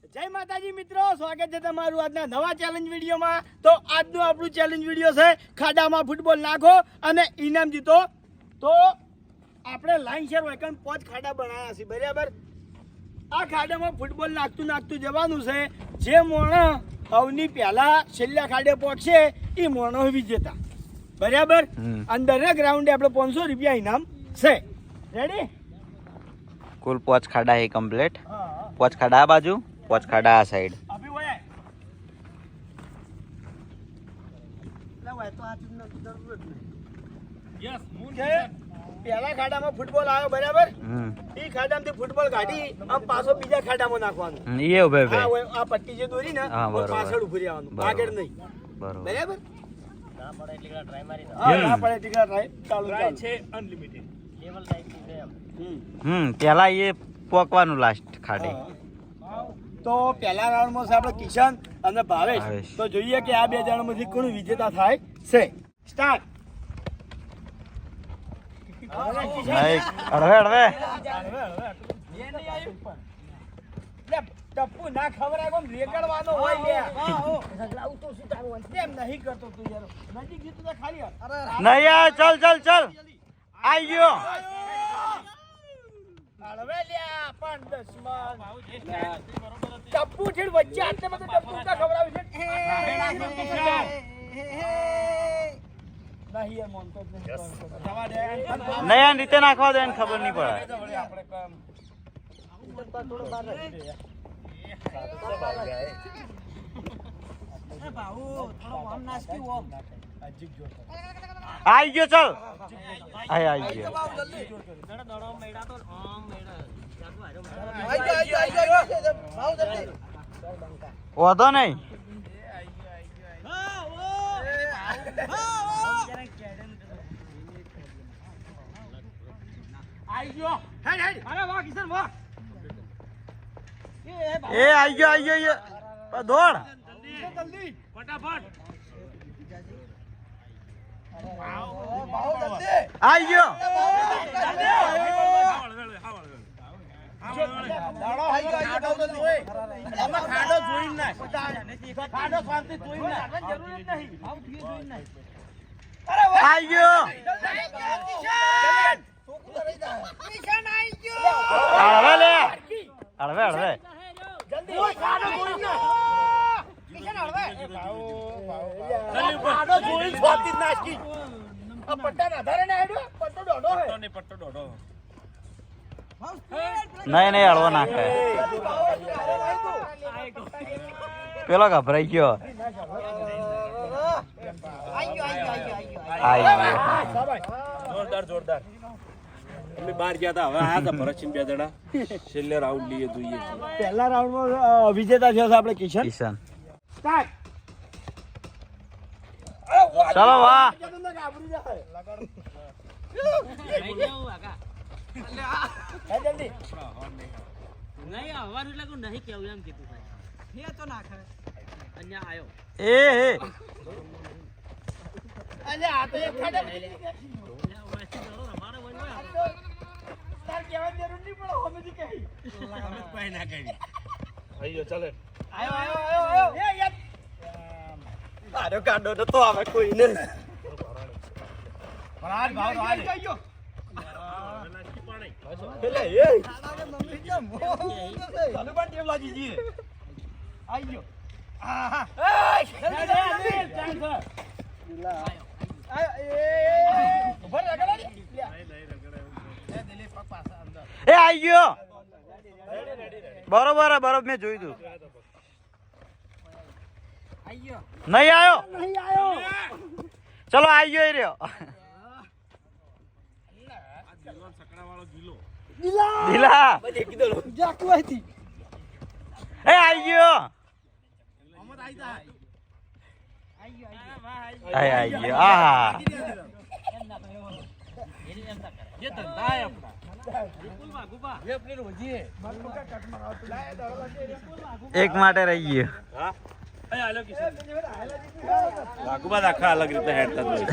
જય માતાજી મિત્રો, સ્વાગત છે તમારું આજના નવા ચેલેન્જ વિડીયોમાં। તો આજનું આપણું ચેલેન્જ વિડીયો છે ખાડામાં ફૂટબોલ નાખો અને ઇનામ જીતો। તો આપણે લાઈન શેર હોય 5 ખાડા બનાવ્યા છે, બરાબર? આ ખાડામાં ફૂટબોલ નાખતું જવાનું છે। જે મોણો અવની પહેલા છેલ્લા ખાડે પહોંચશે એ મોણો વિજેતા, બરાબર? અંદરના ગ્રાઉન્ડે આપણે 500 રૂપિયા ઇનામ છે। રેડી? कुल 5 खाड़ा है कंप्लीट। 5 खाड़ा आ बाजू, 5 खाड़ा आ साइड। अभी वो है तो आज जरूरत नहीं। यस પહેલા ખાડામાં ફૂટબોલ આવ્યો, બરાબર? એ ખાડામાંથી ફૂટબોલ કાઢી આમ પાછો બીજા ખાડામાં નાખવાનું। ये उभे उभे હા, આ પટ્ટી જે દોરી ને પાછળ ઉભી રહેવાનું, આગળ નહીં, બરાબર? ના પડે એટલી ટ્રાય મારી દો। હા, ના પડે એટલી ટ્રાય ચાલુ છે। અનલિમિટેડ લેવલ ટાઈપ છે એમ। પહેલા એ પોકવાનું લાસ્ટ ખાડે। તો પહેલા રાઉન્ડમાં છે આપણે કિશન અને ભાવેશ। તો જોઈએ કે આ બે જણામાંથી કોણ વિજેતા થાય છે। સ્ટાર્ટ। ટપ્પુ ના ખબર કોમ રેકડવાનો હોય લે। રગડાઉ તો શું તારું એમ નહીં કરતો તું યાર, નજીક જીતું તો ખાલી नहीं यार, चल चल चल आई गयो। હળવે લ્યા પણ દસમાન ટપ્પુ થી વચ્ચે આટલે બધે ટપ્પુ કા ખવડાવે છે? નહીં યાર, મોનતો જ નહીં। જવા દે, नहीं यार, नीचे नाखवा दे, खबर नहीं पड़ा। આપણે કામ થોડો બહાર રાખી દે યાર। એ બાઉ થોડો ઓમ નાસ્કી ઓમ અજીબ જોર आई गयो, चल आई गयो। દડો મેડા તો ઓમ મેડા બાઉ જલ્દી वादो नहीं। आई गयो। हेड हेड, अरे वाह किशन वाह। ए आई गयो ये दौड़ जल्दी फटाफट बाऊ जल्दी आई गयो। દાડો આઈ ગયો બાઉ જલ્દી। આમાં ખાડો જોઈન ના, ખાડો શાંતિ જોઈન ના, જરૂર જ નહીં। બાઉ થી જોઈન ના। અરે વાહ, आई गयो। કિશન કિશન આઈ ગયો। हड़वे ले, हड़वे हड़वे જલ્દી ખાડો જોઈન ના, કિશન હળવે બાઉ ખાડો જોઈન છોતી નાખી। આ પટ્ટા ના ધરે ને હેડો, પટ્ટો ડોડો હે, પટ્ટો ડોડો। नहीं नहीं हड़वा नाख है। पेलो घबराई गयो। आई गयो। જોરદાર જોરદાર। અમે બહાર ગયા હતા, હવે આયા હતા ભરતસિંહ બે જણા, છેલ્લે રાઉન્ડ લઈએ જોઈએ। પહેલા રાઉન્ડમાં વિજેતા થયો છે આપણે કિશન। किशन સ્ટાર્ટ। चलो वाह। જલ્દી નહીં આવવાનું એટલે કોઈ નહીં કેવું એમ કીધું ભાઈ એ તો ના ખરે અહીંયા આવ્યો ए ए અલ્યા આ તો એક ખાડે તાર કેવા જરૂર નહીં પડે, હમેથી કહી અમે કોઈ ના કહી આયો ચાલે આયો એ યાર આરો કાંડો તો આવે કોઈ નહીં। રાજ ભાવ રાજ ગયો એટલે એ મમ્મી કે મો ચાલુ પણ ટેમ લાગી જી આયો આહા એ જલ્દી ચાન્સ આયો એ ઉપર રગડા લે એ દિલીપ પગ પાછા અંદર ए आई गयो। बरोबर है, बरोबर मैं જોઈ દઉં। આયો नहीं आयो, નહીં આયો। चलो आई गयो रे। ढीला બજે કીધો જાકુ હતી ए आई गयो। અમત આઈ જા આયો आई गयो। आहा ये धंधा है अपना गुबा गुबा ये अपने रोजी है मत का कट मारो तू लाए दड़वा एक માટે રહી ગયો। हां એ હાલો કિશન વાગુબા આખા અલગ રીતે હેડતા હોય।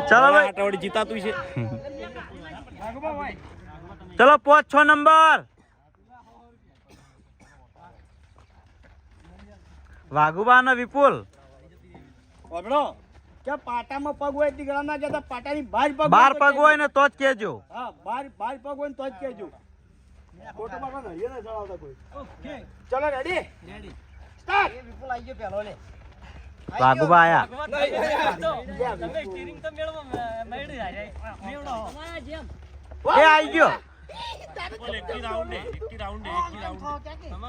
चलो भाई, આટવડી જીતાતું છે વાગુબા ભાઈ। चलो 5-6 नंबर। વાઘુબા ને વિપુલ ઓબળો કે પાટામાં પગ હોય તીકડા ના જતા પાટાની બહાર પગ બાર હોય તો પગ હોય ને તો જ કેજો. હા બહાર પગ હોય ને તો જ કહેજો. ફોટો પાડવા નળીએ ના ચડાવતા કોઈ. ઓકે ચલો રેડી સ્ટાર્ટ. એ વિપુલ આવી ગયો પહેલો લે. વાઘુબા આયા. તમે સ્ટીરિંગ તો મેળવો મેળી જાય મેળવો જેમ એ આવી ગયો.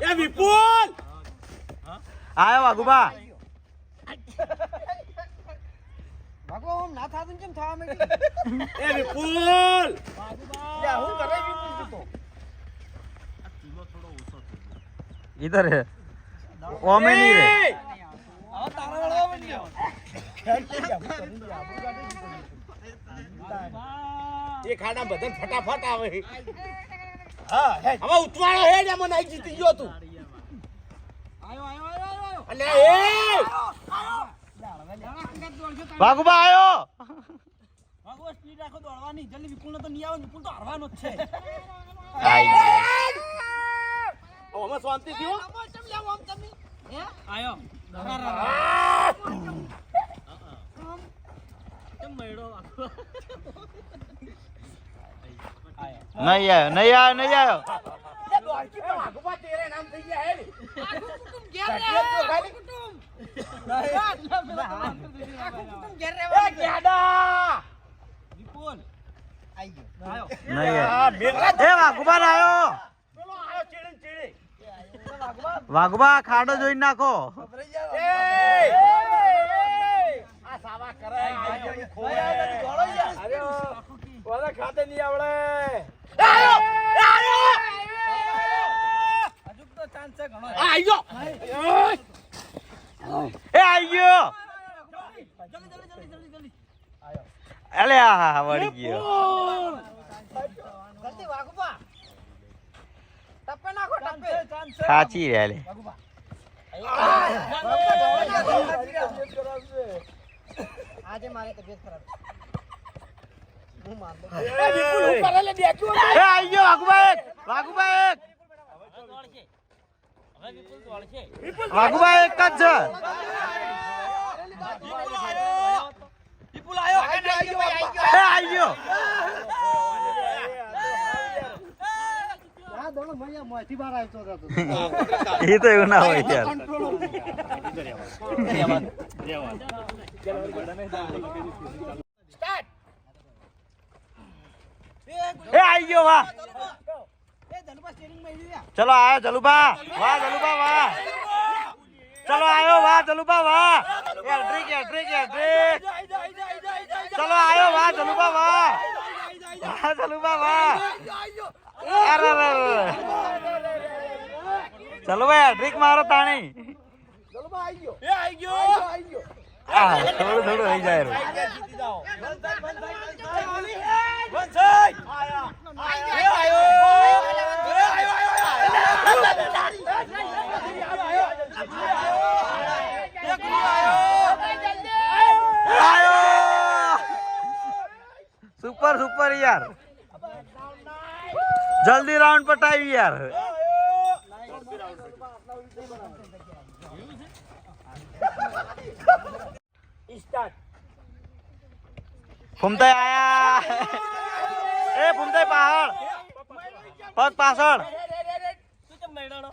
એ વિપુલ આયો વાઘુબા. ભગવાન ના થાતું કેમ થવા માંડી એ વિપુલ લે હું કરે વિપુલ તું તો इधर है ओमे नहीं रे. હવે તારા વાળો બન્યો એ ખાડા બધાને ફટાફટ આવે. હા હે હવે ઉતવાળો હે ને મને જીતી ગયો તું. આયો અલે એ વાઘુબા આયો. ભગવાન સ્પીડ રાખો દોડવાની જલ્દી વિપુલ તો નહીં આવે વિપુલ તો હારવાનો જ છે આઈ ગયો. અમે શાંતિ થયો. આયો કેમ મેળો नहीं आयो नहीं आयो नहीं आयो. એ દોડકી તો આગવા તેરે નામ થઈ ગયા હે. એ ગેડા વિપુલ આઈ ગયો આયો नहीं आयो. ए वाघुबा आयो. પેલો આયો ચીડી ચીડી. વાઘુબા ખાડો જોઈ નાખો. એ આ સાવા કરે આયો ખોયા દોડો યાર. અરે ઓલા ખાતે નહીં આવડે. આયો હજુ તો ચાન્સ છે ઘણો આયો એ આવી ગયો. જલ્દી અલે આ વળી ગયો. જલ્દી વાગુબા ટપ્પે નાખો ટપ્પે ચાન્સ છે સાચી રે લે. આજે મારી તબિયત ખરાબ છે હું માર દો એ વિપુલ ઉપર લે દેખ્યું એ આવી ગયો વાઘુબા એક. વાઘુબા એક. હવે વિપુલ દોડશે વાઘુબા એક જ છે. વિપુલ આયો એ આવી ગયો. આ દોડો મૈયા મોથી બહાર આવતો હતો એ તો એવું ના હોય યાર. સ્ટાર્ટ. એ આવી ગયો વાહ. એ ધનુબા સ્ટીરિંગ માં આવી ચલો આયો જલુબા. વાહ જલુબા વાહ. ચલો આયો વાહ જલુબા વાહ. Hat trick hat trick hat trick. ચલો આયો વાહ જલુબા વાહ. વાહ જલુબા વાહ. અરે અરે ચલો ભાઈ હેટ્રિક મારો તાણી. ચલો બા આવી ગયો. એ આવી ગયો. આ થોડું થોડું રહી જાય રે. જીતી જાઓ. વંસાઈ આયા. એ આયો. આયો. સુપર સુપર યાર. જલ્દી રાઉન્ડ પટાવી યાર. સ્ટાર્ટ. ફૂમતાઈ આયા. એ ફૂમતાઈ પાછળ. પગ પાછળ. તું કેમ મેળાનો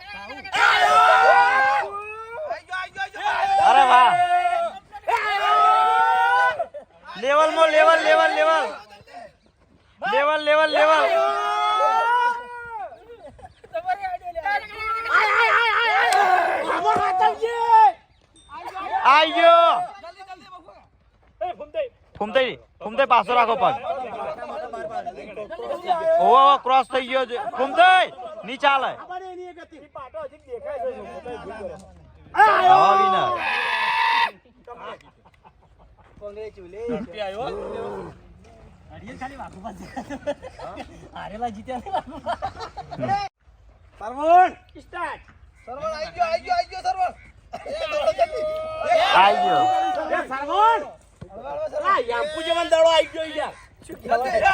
અરે વાહ. લેવલ માં level level level level level level. આઈ ગયો. ફૂમતાઈ ફૂમતાઈ પાછો રાખો પગ. ઓ ક્રોસ થઈ ગયો છે. ફૂમતાઈ ની ચાલે. ખાલી વાગુબા હારેલા જીત્યા સરવણ સ્ટાર્ટ. સરવણ આવી ગયો સરવણ આઈ ગયો. એ સરવણ આ યામ્પુ જવાન દડો આવી ગયો યાર. શું કહેવાય?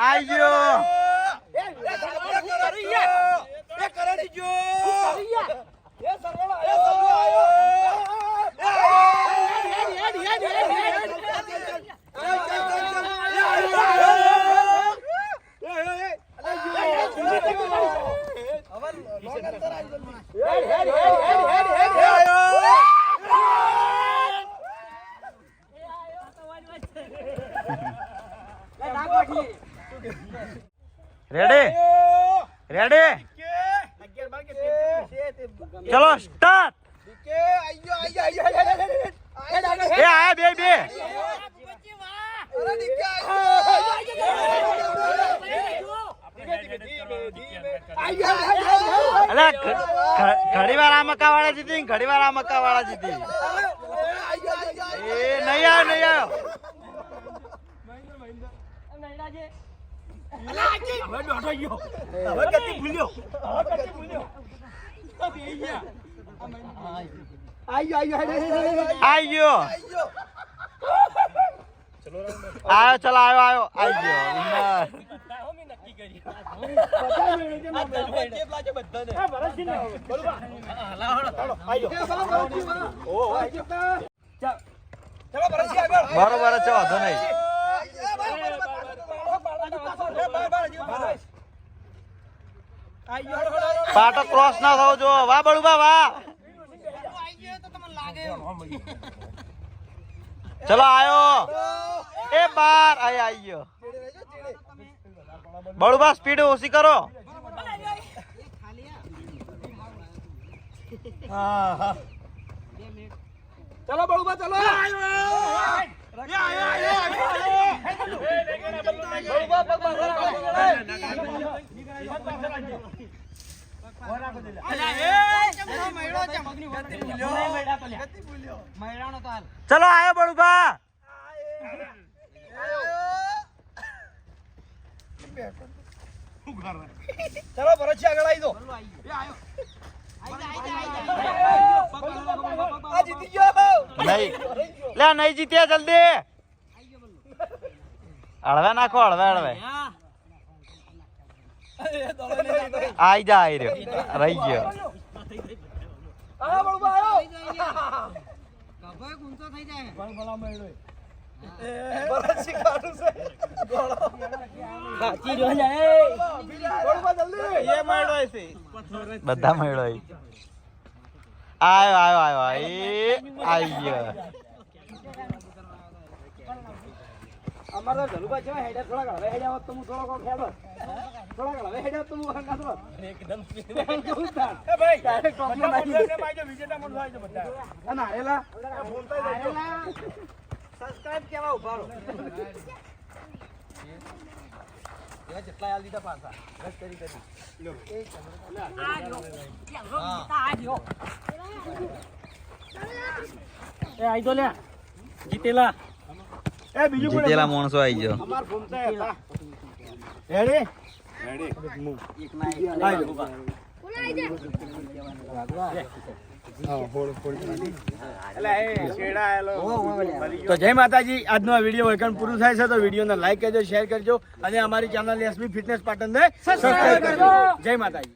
આઈ ગયો. એ રેડી રેડી ચલો સ્ટાર્ટ એ આયા બે બે અલે ઘડી વાર આ મકાવાળા જીતી ઘડી વાર આ મકાવાળા જીતી એ નહીં આવ્યો આયો ચલો આવ્યો આઈ ગયો બરોબર છે વાંધો નહીં પાટો ક્રોસ ના થવો જો વાહ બળુબા વાહ ચલો આયો એ બાર આઈ ગયો બળુબા સ્પીડ ઓછી કરો ચલો બળુબા ચલો ચલો આયો બળુબા ચલો ભરત આગળ આવી દો જીતી ગયો નહીં લે નહીં જીત્યા જલ્દી હળવે નાખો હળવે આઈ જા આઈ રહ્યો રહી ગયો બધા મળ્યો આયો આઈ ગયો અમારા ધલુબા છે હેડે થોડા હવે હેડે આવત તો હું થોડો કોક હેડો થોડા હવે હેડે તો હું હંગા તો એકદમ એ ભાઈ ડાયરેક્ટ ટોપ માં નાખી દે માજો વિજેતા મન થાય છે બધા અને આરેલા સબસ્ક્રાઇબ કેવા ઉભા રહો એ જેટલા આલ દીધા પાછા બસ કરી લો એ આઈ દો લે જીતેલા એ બીજું કોઈ જીતેલા માણસો આવી ગયો અમાર ફોન છે રેડી એક ના આઈ દો બોલાઈ દે તો જય માતાજી આજનો આ વિડીયો વળકણ પૂરું થાય છે તો વિડીયોને લાઈક કરજો શેર કરજો અને અમારી ચેનલ એસબી ફિટનેસ પાટણ ને સબસ્ક્રાઇબ કરજો જય માતાજી.